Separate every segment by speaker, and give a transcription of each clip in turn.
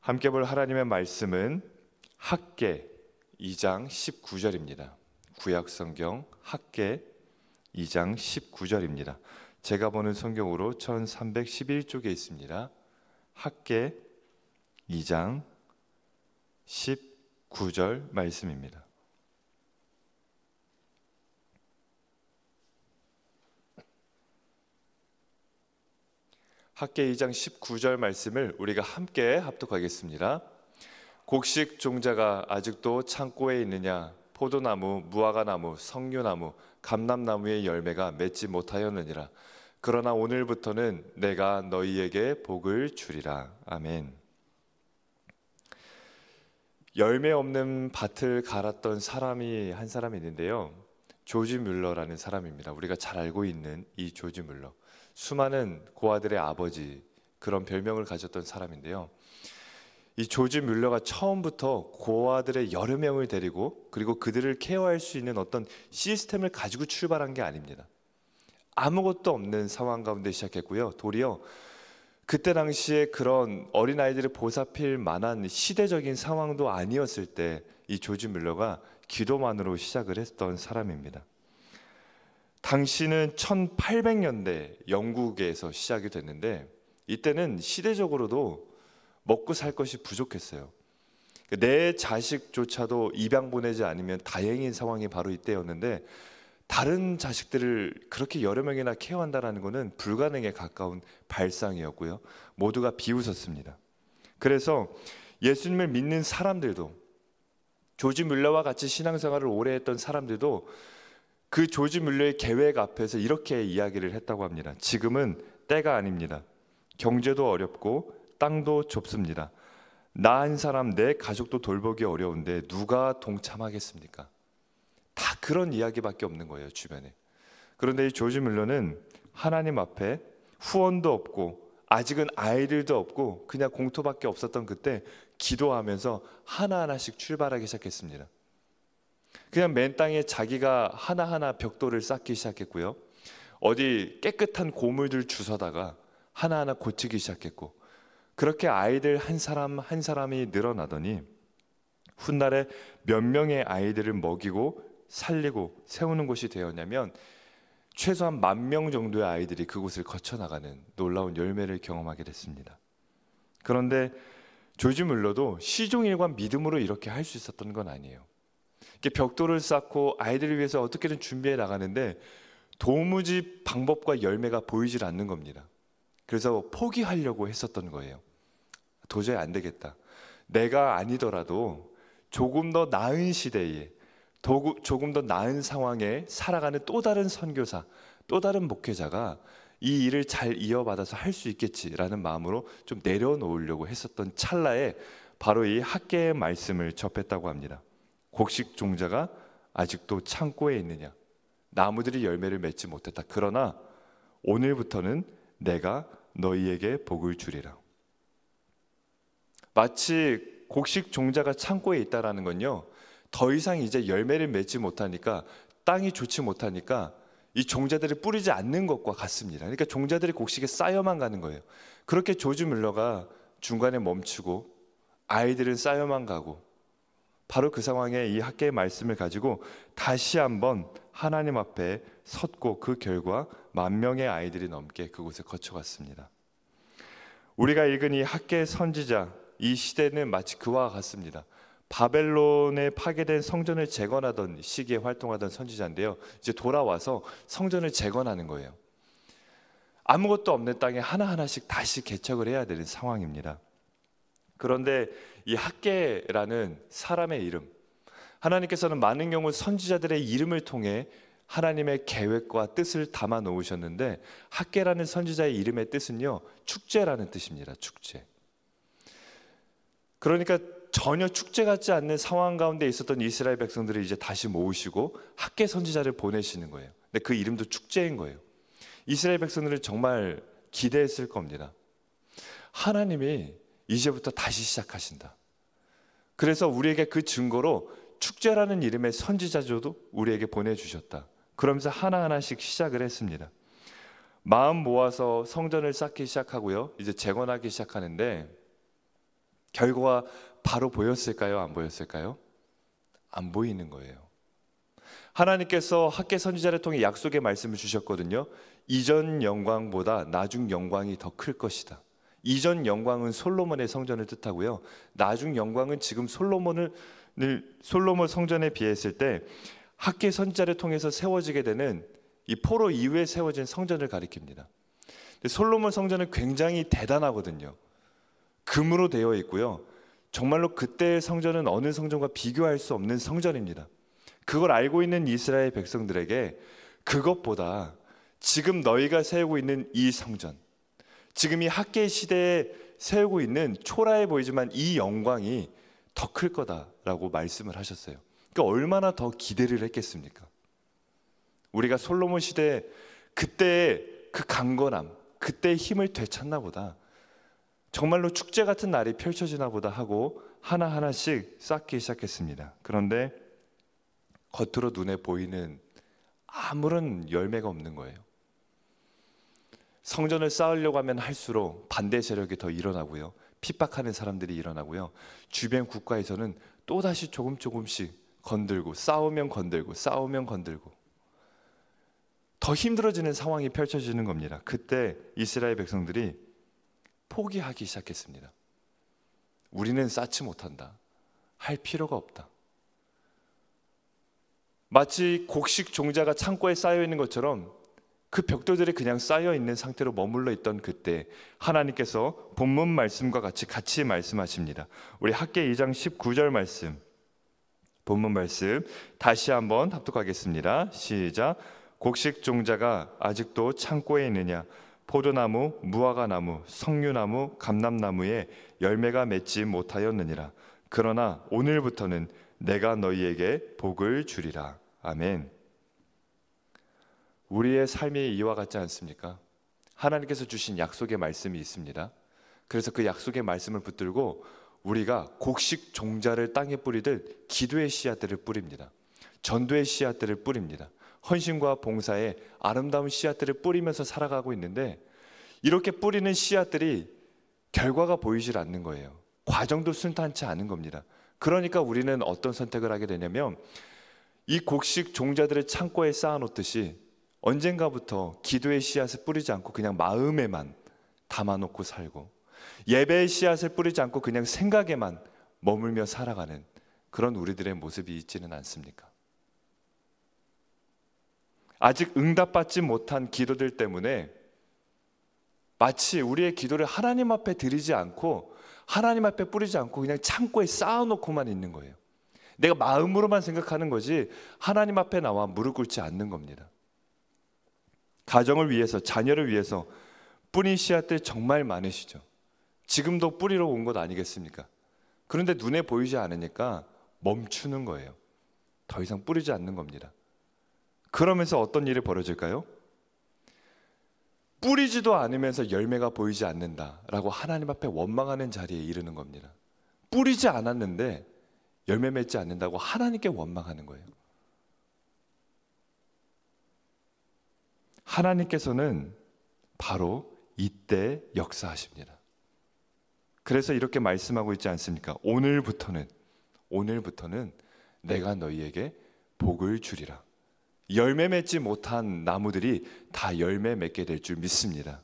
Speaker 1: 함께 볼 하나님의 말씀은 학개 2장 19절입니다. 구약성경 학개 2장 19절입니다. 제가 보는 성경으로 1311쪽에 있습니다. 학개 2장 19절 말씀입니다. 학개 2장 19절 말씀을 우리가 함께 합독하겠습니다. 곡식 종자가 아직도 창고에 있느냐? 포도나무, 무화과나무, 석류나무, 감람나무의 열매가 맺지 못하였느니라. 그러나 오늘부터는 내가 너희에게 복을 주리라. 아멘. 열매 없는 밭을 갈았던 사람이 한 사람이 있는데요. 조지 뮬러라는 사람입니다. 우리가 잘 알고 있는 이 조지 뮬러. 수많은 고아들의 아버지, 그런 별명을 가졌던 사람인데요. 이 조지 뮬러가 처음부터 고아들의 여러 명을 데리고 그리고 그들을 케어할 수 있는 어떤 시스템을 가지고 출발한 게 아닙니다. 아무것도 없는 상황 가운데 시작했고요. 도리어 그때 당시에 그런 어린아이들을 보살필 만한 시대적인 상황도 아니었을 때 이 조지 뮬러가 기도만으로 시작을 했던 사람입니다. 당시는 1800년대 영국에서 시작이 됐는데 이때는 시대적으로도 먹고 살 것이 부족했어요. 내 자식조차도 입양 보내지 않으면 다행인 상황이 바로 이때였는데 다른 자식들을 그렇게 여러 명이나 케어한다는 것은 불가능에 가까운 발상이었고요. 모두가 비웃었습니다. 그래서 예수님을 믿는 사람들도 조지 뮬러와 같이 신앙생활을 오래 했던 사람들도 그 조지 뮬러의 계획 앞에서 이렇게 이야기를 했다고 합니다. 지금은 때가 아닙니다. 경제도 어렵고 땅도 좁습니다. 나 한 사람 내 가족도 돌보기 어려운데 누가 동참하겠습니까? 다 그런 이야기밖에 없는 거예요, 주변에. 그런데 이 조지 뮬러는 하나님 앞에 후원도 없고 아직은 아이들도 없고 그냥 공터밖에 없었던 그때 기도하면서 하나하나씩 출발하기 시작했습니다. 그냥 맨 땅에 자기가 하나하나 벽돌을 쌓기 시작했고요. 어디 깨끗한 고물들 주워다가 하나하나 고치기 시작했고 그렇게 아이들 한 사람 한 사람이 늘어나더니 훗날에 몇 명의 아이들을 먹이고 살리고 세우는 곳이 되었냐면 최소한 10,000명 정도의 아이들이 그곳을 거쳐나가는 놀라운 열매를 경험하게 됐습니다. 그런데 조지 뮬러도 시종일관 믿음으로 이렇게 할 수 있었던 건 아니에요. 벽돌을 쌓고 아이들을 위해서 어떻게든 준비해 나가는데 도무지 방법과 열매가 보이질 않는 겁니다. 그래서 포기하려고 했었던 거예요. 도저히 안 되겠다. 내가 아니더라도 조금 더 나은 시대에 조금 더 나은 상황에 살아가는 또 다른 선교사, 또 다른 목회자가 이 일을 잘 이어받아서 할 수 있겠지라는 마음으로 좀 내려놓으려고 했었던 찰나에 바로 이 학개의 말씀을 접했다고 합니다. 곡식 종자가 아직도 창고에 있느냐? 나무들이 열매를 맺지 못했다. 그러나 오늘부터는 내가 너희에게 복을 주리라. 마치 곡식 종자가 창고에 있다라는 건요. 더 이상 이제 열매를 맺지 못하니까 땅이 좋지 못하니까 이 종자들을 뿌리지 않는 것과 같습니다. 그러니까 종자들이 곡식에 쌓여만 가는 거예요. 그렇게 조지 뮬러가 중간에 멈추고 아이들은 쌓여만 가고 바로 그 상황에 이 학개의 말씀을 가지고 다시 한번 하나님 앞에 섰고 그 결과 10,000명의 아이들이 넘게 그곳에 거쳐갔습니다. 우리가 읽은 이 학개의 선지자, 이 시대는 마치 그와 같습니다. 바벨론에 파괴된 성전을 재건하던 시기에 활동하던 선지자인데요. 이제 돌아와서 성전을 재건하는 거예요. 아무것도 없는 땅에 하나하나씩 다시 개척을 해야 되는 상황입니다. 그런데 이 학개라는 사람의 이름, 하나님께서는 많은 경우 선지자들의 이름을 통해 하나님의 계획과 뜻을 담아 놓으셨는데 학개라는 선지자의 이름의 뜻은요, 축제라는 뜻입니다. 축제. 그러니까 전혀 축제 같지 않는 상황 가운데 있었던 이스라엘 백성들을 이제 다시 모으시고 학개 선지자를 보내시는 거예요. 근데 그 이름도 축제인 거예요. 이스라엘 백성들은 정말 기대했을 겁니다. 하나님이 이제부터 다시 시작하신다. 그래서 우리에게 그 증거로 축제라는 이름의 선지자조도 우리에게 보내주셨다. 그러면서 하나하나씩 시작을 했습니다. 마음 모아서 성전을 쌓기 시작하고요. 이제 재건하기 시작하는데 결과가 바로 보였을까요? 안 보였을까요? 안 보이는 거예요. 하나님께서 학개 선지자를 통해 약속의 말씀을 주셨거든요. 이전 영광보다 나중 영광이 더 클 것이다. 이전 영광은 솔로몬의 성전을 뜻하고요. 나중 영광은 지금 솔로몬 성전에 비했을 때 학개 선지자를 통해서 세워지게 되는 이 포로 이후에 세워진 성전을 가리킵니다. 솔로몬 성전은 굉장히 대단하거든요. 금으로 되어 있고요. 정말로 그때의 성전은 어느 성전과 비교할 수 없는 성전입니다. 그걸 알고 있는 이스라엘 백성들에게 그것보다 지금 너희가 세우고 있는 이 성전, 지금 이 학개 시대에 세우고 있는 초라해 보이지만 이 영광이 더 클 거다라고 말씀을 하셨어요. 그러니까 얼마나 더 기대를 했겠습니까? 우리가 솔로몬 시대 그때의 그 강건함, 그때의 힘을 되찾나 보다, 정말로 축제 같은 날이 펼쳐지나 보다 하고 하나하나씩 쌓기 시작했습니다. 그런데 겉으로 눈에 보이는 아무런 열매가 없는 거예요. 성전을 쌓으려고 하면 할수록 반대 세력이 더 일어나고요. 핍박하는 사람들이 일어나고요. 주변 국가에서는 또다시 조금씩 건들고 싸우면 건들고 싸우면 건들고 더 힘들어지는 상황이 펼쳐지는 겁니다. 그때 이스라엘 백성들이 포기하기 시작했습니다. 우리는 쌓지 못한다. 할 필요가 없다. 마치 곡식 종자가 창고에 쌓여 있는 것처럼 그 벽돌들이 그냥 쌓여 있는 상태로 머물러 있던 그때 하나님께서 본문 말씀과 같이 말씀하십니다. 우리 학개 2장 19절 말씀, 본문 말씀 다시 한번 합독하겠습니다. 시작. 곡식 종자가 아직도 창고에 있느냐? 포도나무, 무화과나무, 석류나무, 감람나무에 열매가 맺지 못하였느니라. 그러나 오늘부터는 내가 너희에게 복을 주리라. 아멘. 우리의 삶이 이와 같지 않습니까? 하나님께서 주신 약속의 말씀이 있습니다. 그래서 그 약속의 말씀을 붙들고 우리가 곡식 종자를 땅에 뿌리듯 기도의 씨앗들을 뿌립니다. 전도의 씨앗들을 뿌립니다. 헌신과 봉사의 아름다운 씨앗들을 뿌리면서 살아가고 있는데 이렇게 뿌리는 씨앗들이 결과가 보이질 않는 거예요. 과정도 순탄치 않은 겁니다. 그러니까 우리는 어떤 선택을 하게 되냐면 이 곡식 종자들을 창고에 쌓아놓듯이 언젠가부터 기도의 씨앗을 뿌리지 않고 그냥 마음에만 담아놓고 살고 예배의 씨앗을 뿌리지 않고 그냥 생각에만 머물며 살아가는 그런 우리들의 모습이 있지는 않습니까? 아직 응답받지 못한 기도들 때문에 마치 우리의 기도를 하나님 앞에 드리지 않고 하나님 앞에 뿌리지 않고 그냥 창고에 쌓아놓고만 있는 거예요. 내가 마음으로만 생각하는 거지 하나님 앞에 나와 무릎 꿇지 않는 겁니다. 가정을 위해서, 자녀를 위해서 뿌린 씨앗들 정말 많으시죠. 지금도 뿌리러 온 것 아니겠습니까? 그런데 눈에 보이지 않으니까 멈추는 거예요. 더 이상 뿌리지 않는 겁니다. 그러면서 어떤 일이 벌어질까요? 뿌리지도 않으면서 열매가 보이지 않는다라고 하나님 앞에 원망하는 자리에 이르는 겁니다. 뿌리지 않았는데 열매 맺지 않는다고 하나님께 원망하는 거예요. 하나님께서는 바로 이때 역사하십니다. 그래서 이렇게 말씀하고 있지 않습니까? 오늘부터는 내가 너희에게 복을 주리라. 열매 맺지 못한 나무들이 다 열매 맺게 될 줄 믿습니다.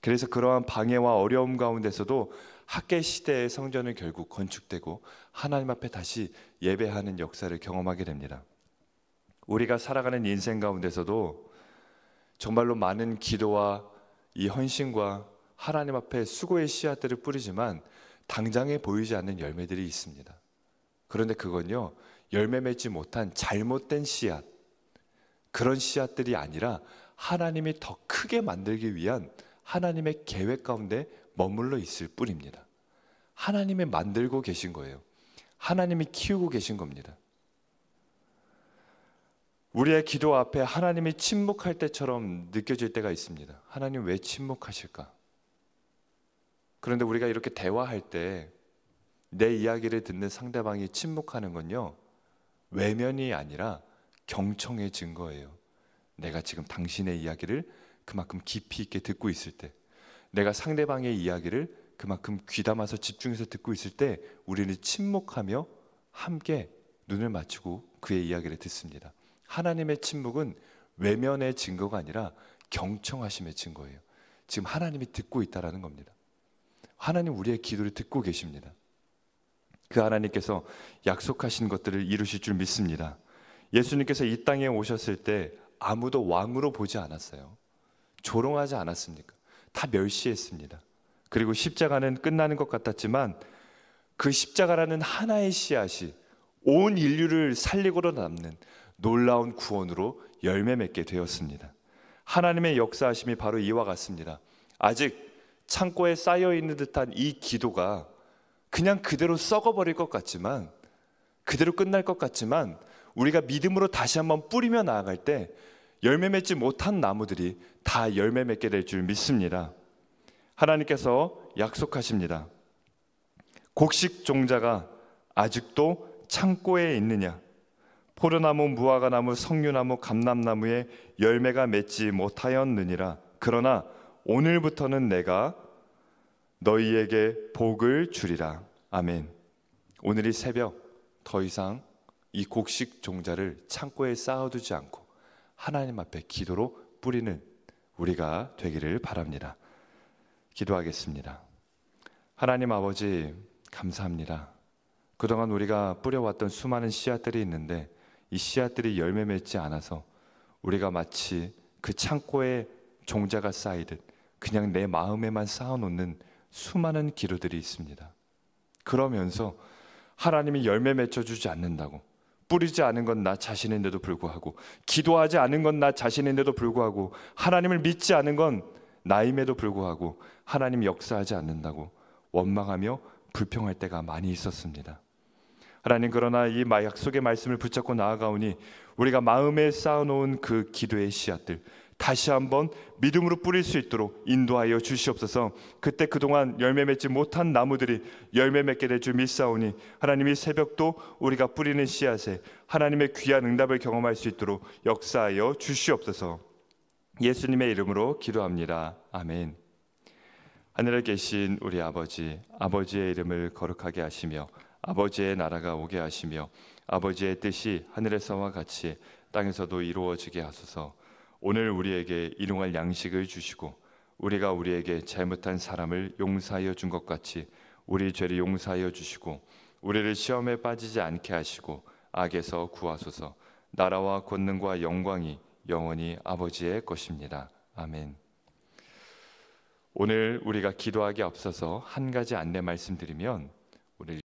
Speaker 1: 그래서 그러한 방해와 어려움 가운데서도 학개 시대의 성전은 결국 건축되고 하나님 앞에 다시 예배하는 역사를 경험하게 됩니다. 우리가 살아가는 인생 가운데서도 정말로 많은 기도와 이 헌신과 하나님 앞에 수고의 씨앗들을 뿌리지만 당장에 보이지 않는 열매들이 있습니다. 그런데 그건요, 열매 맺지 못한 잘못된 씨앗, 그런 씨앗들이 아니라 하나님이 더 크게 만들기 위한 하나님의 계획 가운데 머물러 있을 뿐입니다. 하나님이 만들고 계신 거예요. 하나님이 키우고 계신 겁니다. 우리의 기도 앞에 하나님이 침묵할 때처럼 느껴질 때가 있습니다. 하나님 왜 침묵하실까? 그런데 우리가 이렇게 대화할 때 내 이야기를 듣는 상대방이 침묵하는 건요, 외면이 아니라 경청의 증거예요. 내가 지금 당신의 이야기를 그만큼 깊이 있게 듣고 있을 때, 내가 상대방의 이야기를 그만큼 귀담아서 집중해서 듣고 있을 때 우리는 침묵하며 함께 눈을 맞추고 그의 이야기를 듣습니다. 하나님의 침묵은 외면의 증거가 아니라 경청하심의 증거예요. 지금 하나님이 듣고 있다라는 겁니다. 하나님 우리의 기도를 듣고 계십니다. 그 하나님께서 약속하신 것들을 이루실 줄 믿습니다. 예수님께서 이 땅에 오셨을 때 아무도 왕으로 보지 않았어요. 조롱하지 않았습니까? 다 멸시했습니다. 그리고 십자가는 끝나는 것 같았지만 그 십자가라는 하나의 씨앗이 온 인류를 살리고도 남는 놀라운 구원으로 열매 맺게 되었습니다. 하나님의 역사하심이 바로 이와 같습니다. 아직 창고에 쌓여있는 듯한 이 기도가 그냥 그대로 썩어버릴 것 같지만, 그대로 끝날 것 같지만, 우리가 믿음으로 다시 한번 뿌리며 나아갈 때 열매 맺지 못한 나무들이 다 열매 맺게 될 줄 믿습니다. 하나님께서 약속하십니다. 곡식 종자가 아직도 창고에 있느냐? 포도나무, 무화과나무, 석류나무, 감람나무에 열매가 맺지 못하였느니라. 그러나 오늘부터는 내가 너희에게 복을 주리라. 아멘. 오늘 이 새벽 더 이상 이 곡식 종자를 창고에 쌓아두지 않고 하나님 앞에 기도로 뿌리는 우리가 되기를 바랍니다. 기도하겠습니다. 하나님 아버지, 감사합니다. 그동안 우리가 뿌려왔던 수많은 씨앗들이 있는데 이 씨앗들이 열매 맺지 않아서 우리가 마치 그 창고에 종자가 쌓이듯 그냥 내 마음에만 쌓아놓는 수많은 기도들이 있습니다. 그러면서 하나님이 열매 맺어주지 않는다고, 뿌리지 않은 건 나 자신인데도 불구하고, 기도하지 않은 건 나 자신인데도 불구하고, 하나님을 믿지 않은 건 나임에도 불구하고 하나님이 역사하지 않는다고 원망하며 불평할 때가 많이 있었습니다. 하나님, 그러나 이 약속의 말씀을 붙잡고 나아가오니 우리가 마음에 쌓아놓은 그 기도의 씨앗들 다시 한번 믿음으로 뿌릴 수 있도록 인도하여 주시옵소서. 그때 그동안 열매 맺지 못한 나무들이 열매 맺게 될 줄 믿사오니 하나님, 이 새벽도 우리가 뿌리는 씨앗에 하나님의 귀한 응답을 경험할 수 있도록 역사하여 주시옵소서. 예수님의 이름으로 기도합니다. 아멘. 하늘에 계신 우리 아버지, 아버지의 이름을 거룩하게 하시며 아버지의 나라가 오게 하시며 아버지의 뜻이 하늘에서와 같이 땅에서도 이루어지게 하소서. 오늘 우리에게 일용할 양식을 주시고 우리가 우리에게 잘못한 사람을 용서하여 준 것 같이 우리 죄를 용서하여 주시고 우리를 시험에 빠지지 않게 하시고 악에서 구하소서. 나라와 권능과 영광이 영원히 아버지의 것입니다. 아멘. 오늘 우리가 기도하기 앞서서 한 가지 안내 말씀드리면, 우리